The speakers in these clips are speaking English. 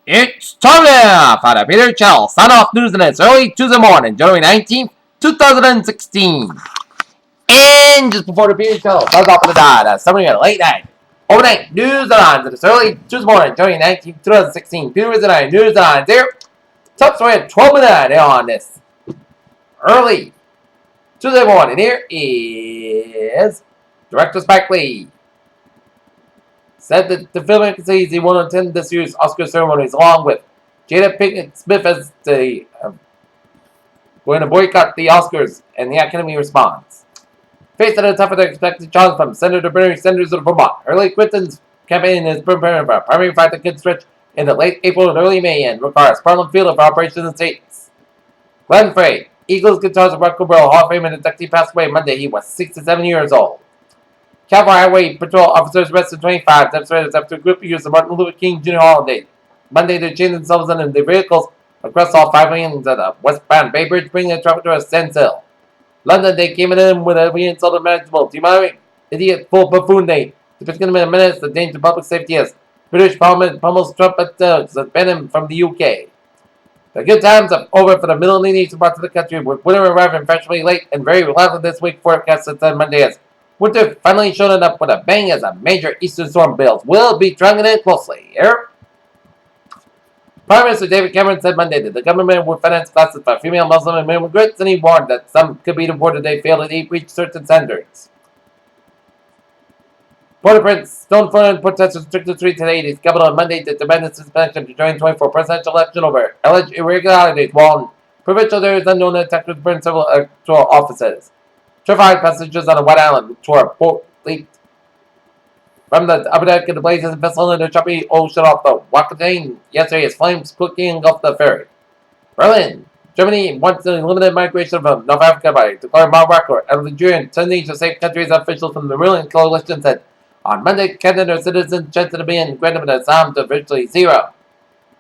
It's time now for the Peter Chell Sign Off News, and it's early Tuesday morning, January 19th, 2016. And just before the Peter Chell signs off for the dot, summary of late night, overnight news and it's early Tuesday morning, January 19th, 2016. Peter is tonight, news on there. Top story at 12 minutes on this early Tuesday morning. Here is director Spike Lee. Said that the filmmaker says he won't attend this year's Oscar ceremonies along with Jada Pinkett Smith as the going to boycott the Oscars, and the Academy responds. Faced a tougher than expected challenge from Senator Bernie Sanders of Vermont, Hillary Clinton's campaign is preparing for a primary fight that could stretch into late April and early May and requires Parliament field for operations in states. Glenn Frey, Eagles guitarist Rock Hall of Fame inductee, passed away Monday. He was 67 years old. California Highway Patrol officers arrested 25 demonstrators after a group used the Martin Luther King Jr. holiday. Monday, they chained themselves in their vehicles across all 5 lanes of the westbound Bay Bridge, bringing the traffic to a standstill. London, they came in with a re-insulted manageable. Demonic idiot, full buffoon day. The 15-minute menace, the danger to public safety as British Parliament pummels Trump at ban him from the UK. The good times are over for the middle and eastern parts of the country, with winter arriving fashionably late and very reliable this week. Forecast on Monday as winter finally showing up with a bang as a major eastern storm builds. We'll be tracking it closely here. Prime Minister David Cameron said Monday that the government would finance classes for female Muslim immigrants, and he warned that some could be deported if they fail to reach certain standards. Port-au-Prince, Stone-Front protesters took the street today at its capital on Monday to demand its suspension to join 24 presidential election over alleged irregularities, while provincial leaders unknown attackers burned several electoral offices. Terrified passengers on a wet island to a boat leaped from the upper deck of the blazes and fell into the choppy ocean off the Wakatane yesterday as flames quickly engulfed the ferry. Berlin, Germany wants the limited migration from North Africa by declaring Morocco and Algeria and sending to safe countries. Officials from the ruling coalition said on Monday Canada citizens chances of being granted an asylum to virtually zero.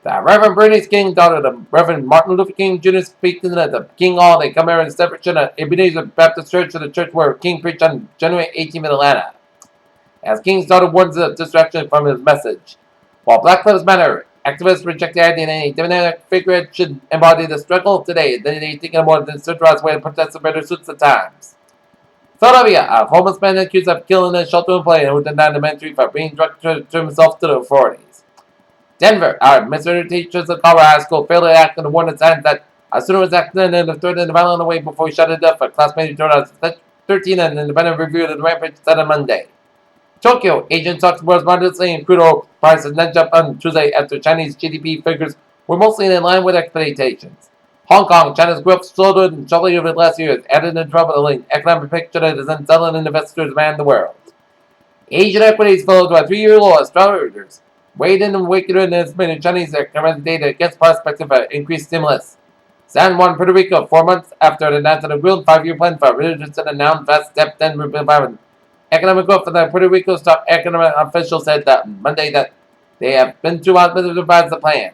The Reverend Bernie King's daughter, the Reverend Martin Luther King Jr., speaking at the King Hall, they come here in celebration at Ebenezer Baptist Church, the church where King preached on January 18th in Atlanta. As King's daughter warns of distraction from his message. While Black Lives Matter, activists reject the idea that any democratic figure should embody the struggle today, they think a more centralized way to protest the better suits the times. Philadelphia, a homeless man accused of killing a shelter-in-place who denied the entry for being drugged to himself to the authorities. Denver, our Missouri teachers at Colorado High School failed to act on the warning signs that a student was acting in a threatened violent way before he shot to death. A classmate who turned out 13 and an independent review of the rampage said on Monday. Tokyo, Asian stocks rose modestly and crude oil prices nudged up on Tuesday after Chinese GDP figures were mostly in line with expectations. Hong Kong, China's growth slowed sharply over the last years, added a troubling economic picture that is unsettling investors around the world. Asian equities fell to a 3-year low as travelers weighed in and weakened in estimated Chinese economic data against prospects of increased stimulus. San Juan, Puerto Rico, 4 months after the announcement of a real 5-year plan for religious and announced fast step 10 environment. Economic growth for the Puerto Rico's top economic officials said that Monday that they have been too optimistic to revise the plan.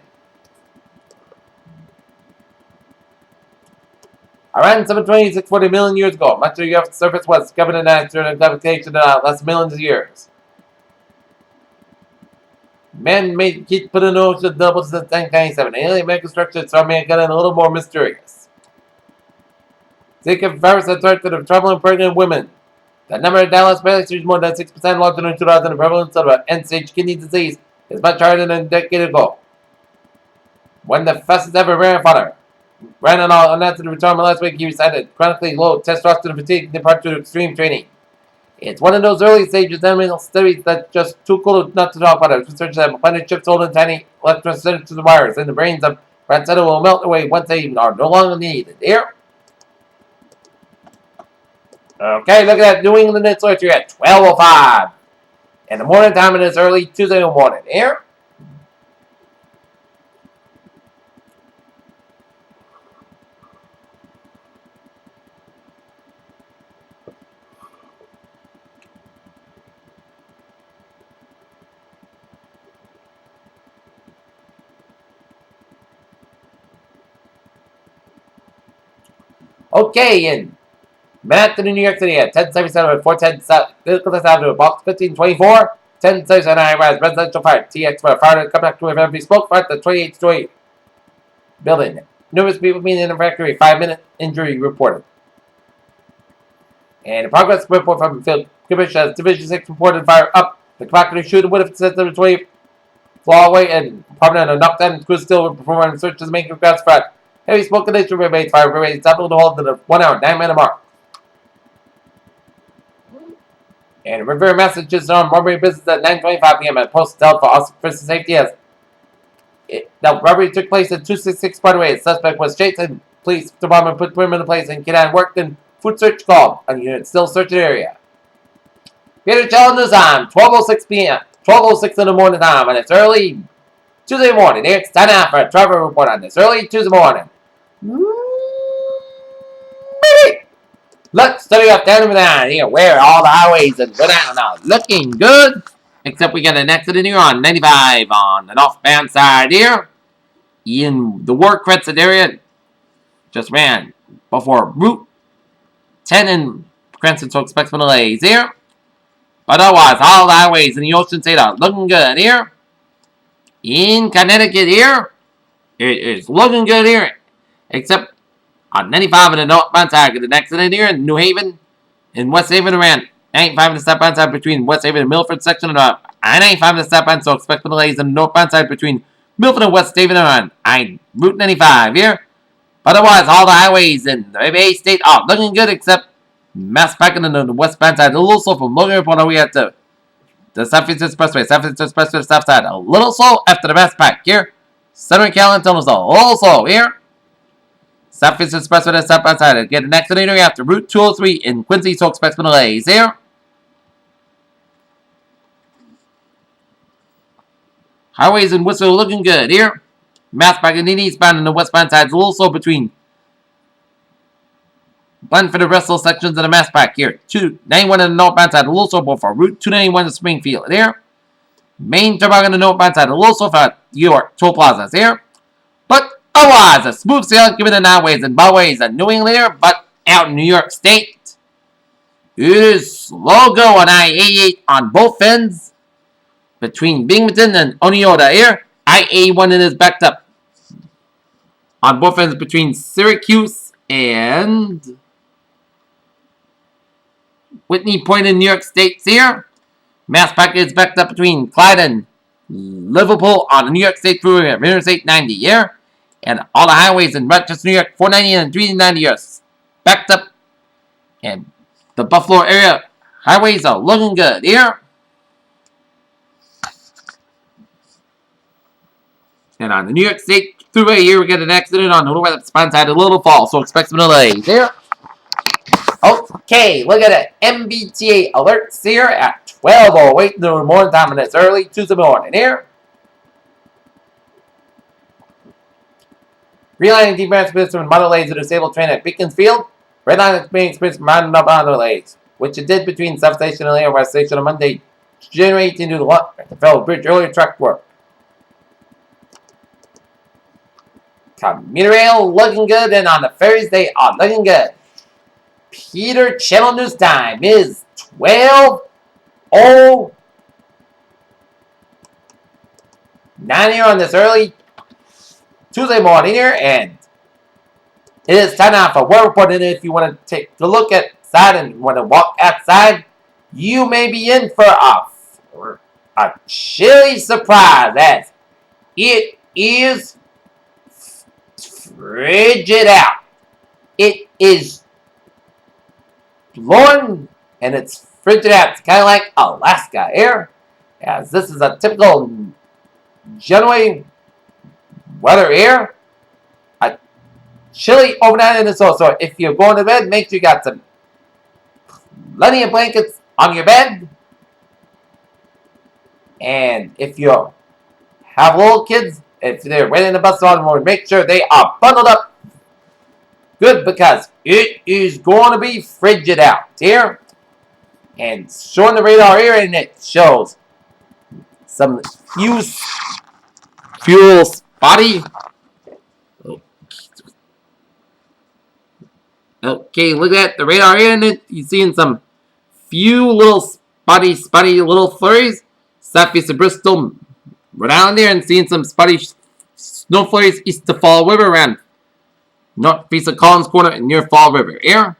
Around 726 million years ago, much of the Earth's surface was covered in ice during gravitation that lasts millions of years. Man-made heat put in the ocean doubled since 1997. Alien megastructure is starting to get a little more mysterious. Zika virus has threatened to traveling pregnant women. The number of Dallas patients is more than 6% larger than 2000. The prevalence of end-stage kidney disease is much higher than a decade ago, when the fastest ever marathon ran on all announced to return last week. He recited chronically low testosterone fatigue in part to extreme training. It's one of those early stages animal studies that's just too cool not to talk about it. Researchers have planted chips holding tiny electrosensitive wires in the brains of rats that will melt away once they are no longer needed. Here. Okay, look at that. New England Insular here at 12:05. In the morning time, it is early Tuesday morning. Here. Okay, in Manhattan, New York City at 1077 at 410 South, Nicholas Avenue, box 1524. 10,000 IRS residential fire. TX for fire to come back to a heavy smoke fire at the 28th story building. Numerous people being in the factory. 5-minute injury reported. And a progress report from the field commission Division 6 reported fire up. The factory shooter would have set the 20 flaw away and prominent and knocked down and crew still performing searches to make grass flat. Heavy smoke condition remains fire remains up on the hold to the 1 hour, 9-minute mark. And Revere messages on robbery business at 9:25 p.m. at Post Delta for Austin for safety as the robbery took place at 266 Parkway. The suspect was chased and police department put him in place and Kidan worked in food search called on unit still searching area. Peter Challenge News time, 12:06 p.m. 12:06 in the morning time, and it's early Tuesday morning. It's time now for a travel report on this early Tuesday morning. Let's study up down here where all the highways and go down now. Looking good. Except we got an accident here on 95 on the northbound side here. In the War Crescent area. Just ran before Route 10 in Cranston, so expect some delays here. But otherwise, all the highways in the Ocean State are looking good here. In Connecticut here, it is looking good here. Except on 95 in the northbound side, an accident here in New Haven, in West Haven around 95 in the southbound side between West Haven and Milford section, and I-95 in the southbound, so expect delays in the northbound side between Milford and West Haven around Route 95 here. But otherwise, all the highways in the Bay State are looking good, except Mass Packing on the westbound side, a little slow from Logan Airport all the way up to the South Francisco Expressway. South Francisco Expressway to the south side, a little slow after the Mass Pack here. Southern California tunnels a little slow here. South Francisco Expressway to the southbound side. Get an accident here after Route 203 in Quincy, so expect some delays here. Highways in Worcester looking good here. Mass Packing in eastbound and the westbound side is a little slow between Blend for the rest of those sections of the Mass Pack here. 291 on the northbound side, a little slow for Route 291 in Springfield here. Main Turnpike on the northbound side, a little slow for York Toll Plazas here. But otherwise, a smooth sailing given the highways and byways in New England here, but out in New York State, it is slow go on I-88 on both ends between Binghamton and Oneonta here. I-81 is backed up on both ends between Syracuse and Whitney Point in New York State here. Mass Pack is backed up between Clyde and Liverpool on the New York State Freeway at Interstate 90 here. And all the highways in Rochester, New York, 490 and 390 are backed up. And the Buffalo area highways are looking good here. And on the New York State Freeway here, we got an accident on the Little Spine side of Little Falls, so expect some delays here. Okay, look at it. MBTA alerts here at 12:08 in the morning time, and it's early Tuesday morning here. Relining defense from minor delays to disabled train at Beaconsfield. Red line is being experienced minor delays, which it did between substation and West Station on Monday, January 18 due to the Federal Bridge earlier track work. Commuter rail looking good, and on the ferries they are looking good. Peter Channel News time is 12:09 here on this early Tuesday morning here, and it is time now for weather report. And if you want to take a look outside and want to walk outside, you may be in for a chilly surprise as it is frigid out. It is blowing and it's frigid out. It's kind of like Alaska here, as this is a typical January weather here. A chilly overnight in the soul. So if you're going to bed, make sure you got some plenty of blankets on your bed. And if you have little kids, if they're waiting the bus on, make sure they are bundled up good, because it is going to be frigid out here. And showing the radar here, and it shows some fuel spotty. Okay, look at the radar here, and you're seeing some few little spotty little flurries. Southeast of Bristol. We're down there and seeing some spotty snow flurries east of Fall River around northeast of Collins Corner and near Fall River. Here.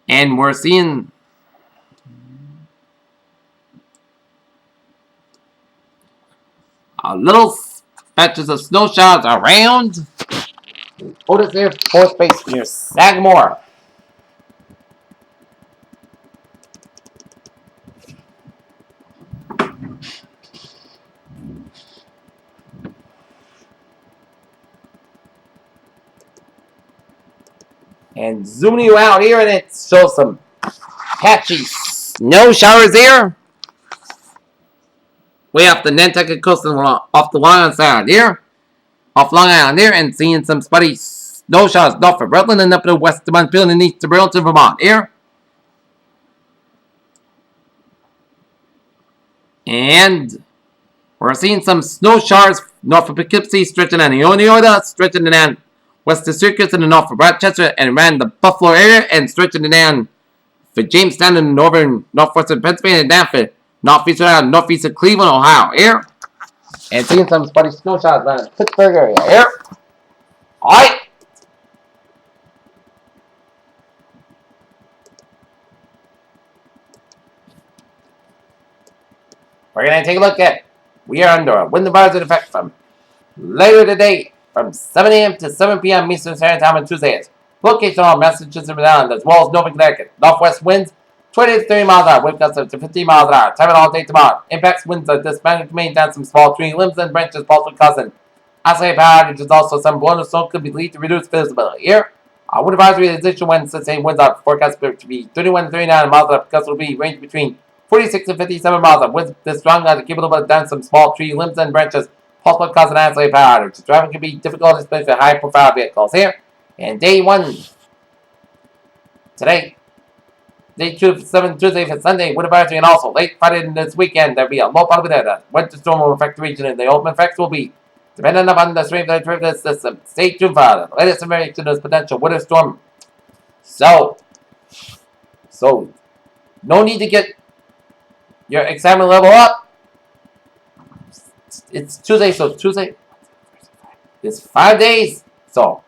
And we're seeing little patches of snow showers around Otis Air Force Base near Sagamore. And zooming you out here, and it shows some patchy snow showers here. Way off the Nantucket coast and off the Long Island side here. Off Long Island here, and seeing some spotty snow showers north of Rutland and up to west of Montpelier and east of Burlington, Vermont here. And we're seeing some snow showers north of Poughkeepsie, stretching on the Oneida, stretching down west of Syracuse and the north of Rochester and around the Buffalo area, and stretching down for Jamestown and northwestern Pennsylvania, and down for northeast of Cleveland, Ohio here. And seeing some spotty snow showers around the Pittsburgh area here. Alright. We're going to take a look at we are under a wind advisory in effect from later today from 7 a.m. to 7 p.m. Eastern Standard Time on Tuesdays. Location on Massachusetts and Rhode Island, as well as Nova Connecticut. Northwest winds 20 to 30 miles an hour, wind gusts up to 15 miles an hour. Time it all day tomorrow. Impacts winds of this magnitude may down some small tree limbs and branches, possibly causing isolated power outages. Also, some blown snow could be lead to reduced visibility. Here, wind advisory is issued when sustained winds are forecast to be 31 to 39 miles an hour. Gusts will be range between 46 to 57 miles an hour. Winds this strong to keep a little bit down some small tree limbs and branches, possibly causing isolated power outages. Driving can be difficult, especially for high-profile vehicles. Here, and day one today. Day 2 for 7 Tuesday for Sunday, wind advisory, and also late Friday and this weekend, there'll be a low part of the winter storm will affect the region, and the open effects will be dependent upon the strength of the system. Stay tuned for the latest information of this potential winter storm. So, no need to get your excitement level up. It's Tuesday, so Tuesday is 5 days. So,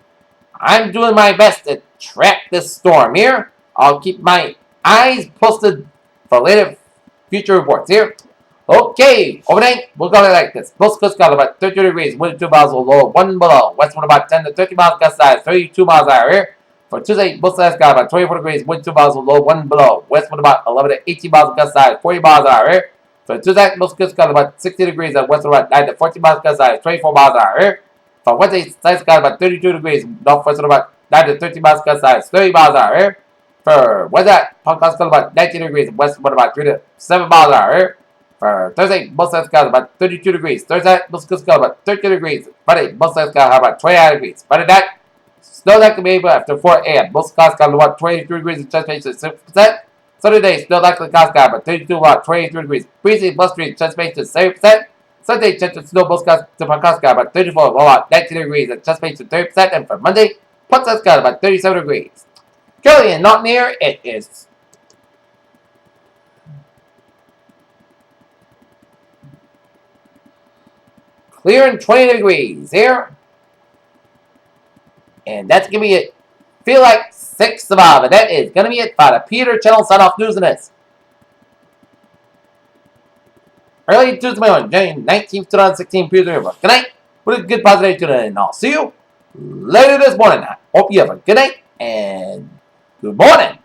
I'm doing my best to track this storm here. I'll keep my eyes posted for later future reports here. Okay, overnight, we'll go like this. Most coast got about 32 degrees, wind 2 miles below, 1 below. West wind about 10 to 30 miles gust size, 32 miles an hour here. For Tuesday, most sides got about 24 degrees, wind 2 miles below, 1 below. West wind about 11 to 18 miles gust size, 40 miles an hour here. For Tuesday, most coast got about 60 degrees, and west wind about 9 to 14 miles gust size, 24 miles an hour here. For Wednesday, sides got about 32 degrees, northwest wind about 9 to 13 miles gust size, 30 miles an hour here. For Wednesday, Podcast got about 19 degrees, west wind about 3 to 7 miles an hour here. For Thursday, most sides got about 32 degrees. Thursday, most coast got about 13 degrees. Friday, most sides got about 29 degrees. Friday night, snow that can be able after 4 a.m. Most costs got about 23 degrees and chest space to 6%. Sunday, snow likely cost got about 32 about 23 degrees. Breezy, blustery, chest space to 7%. Sunday, chance of snow, most costs to podcast got about 34 about 19 degrees and chest space to 30%. And for Monday, podcast got about 37 degrees. Currently, not near, it is clear and 20 degrees here. And that's going to be it. Feel like 6 survive. And that is going to be it for the Peter Channel Sign Off News and this. Early Tuesday morning, January 19th, 2016, Peter River. Good night. With a good positive today. And I'll see you later this morning. I hope you have a good night and good morning.